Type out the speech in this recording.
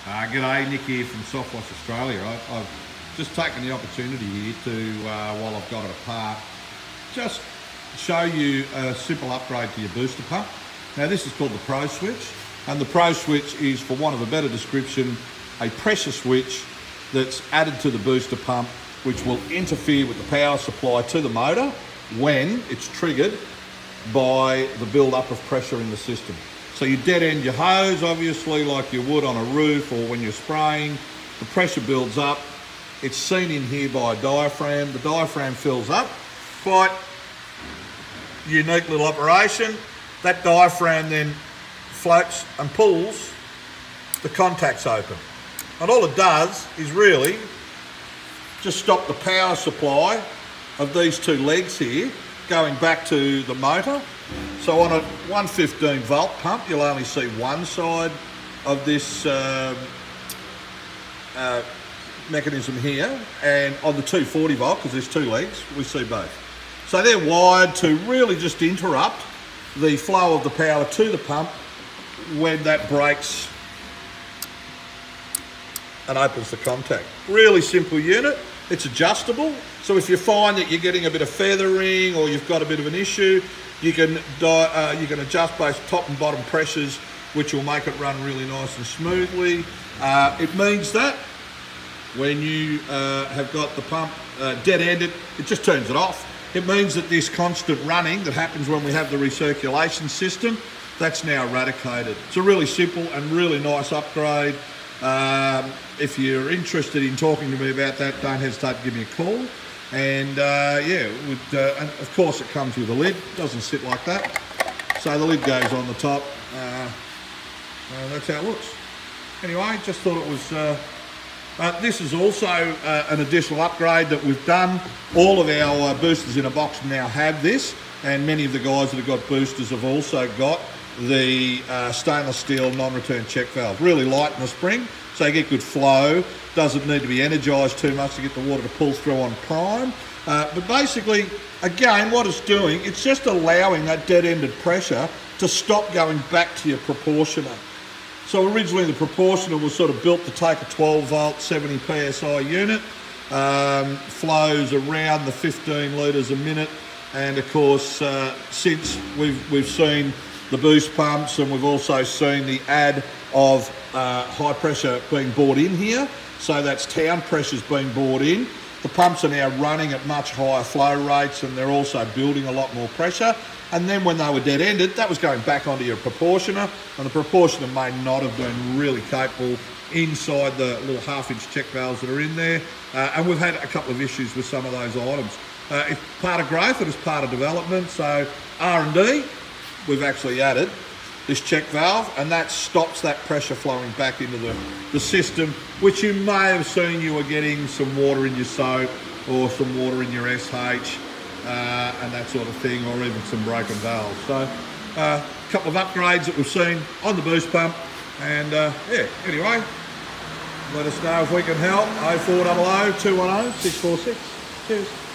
G'day, Nick here from Softwash Australia. I've just taken the opportunity here to, while I've got it apart, just show you a simple upgrade to your booster pump. Now this is called the Pro Switch, and the Pro Switch is, for want of a better description, a pressure switch that's added to the booster pump which will interfere with the power supply to the motor when it's triggered by the build-up of pressure in the system. So you dead end your hose, obviously, like you would on a roof or when you're spraying. The pressure builds up. It's seen in here by a diaphragm. The diaphragm fills up. Quite unique little operation. That diaphragm then floats and pulls the contacts open. And all it does is really just stop the power supply of these two legs here going back to the motor. So on a 115 volt pump, you'll only see one side of this mechanism here, and on the 240 volt, because there's two legs, we see both. So they're wired to really just interrupt the flow of the power to the pump when that breaks and opens the contact. Really simple unit. It's adjustable, so if you find that you're getting a bit of feathering or you've got a bit of an issue, you can adjust both top and bottom pressures, which will make it run really nice and smoothly. It means that when you have got the pump dead-ended, it just turns it off. It means that this constant running that happens when we have the recirculation system, that's now eradicated. It's a really simple and really nice upgrade. If you're interested in talking to me about that, don't hesitate to give me a call. And yeah, and of course it comes with a lid, doesn't sit like that. So the lid goes on the top, that's how it looks. Anyway, just thought it was, this is also an additional upgrade that we've done. All of our boosters in a box now have this, and many of the guys that have got boosters have also got the stainless steel non-return check valve. Really light in the spring, so you get good flow. Doesn't need to be energised too much to get the water to pull through on prime. But basically, again, what it's doing, it's just allowing that dead-ended pressure to stop going back to your proportioner. So originally the proportioner was sort of built to take a 12 volt, 70 PSI unit, flows around the 15 litres a minute. And of course, since we've seen the boost pumps, and we've also seen the add of high pressure being brought in here, so that's town pressures being brought in. The pumps are now running at much higher flow rates, and they're also building a lot more pressure. And then when they were dead-ended, that was going back onto your proportioner, and the proportioner may not have been really capable inside the little half-inch check valves that are in there. And we've had a couple of issues with some of those items. It's part of growth, and it's part of development, so R&D, we've actually added this check valve, and that stops that pressure flowing back into the system, which you may have seen you were getting some water in your soap or some water in your SH and that sort of thing, or even some broken valves. So a couple of upgrades that we've seen on the boost pump, and yeah, anyway, let us know if we can help. 0400 210 646. Cheers.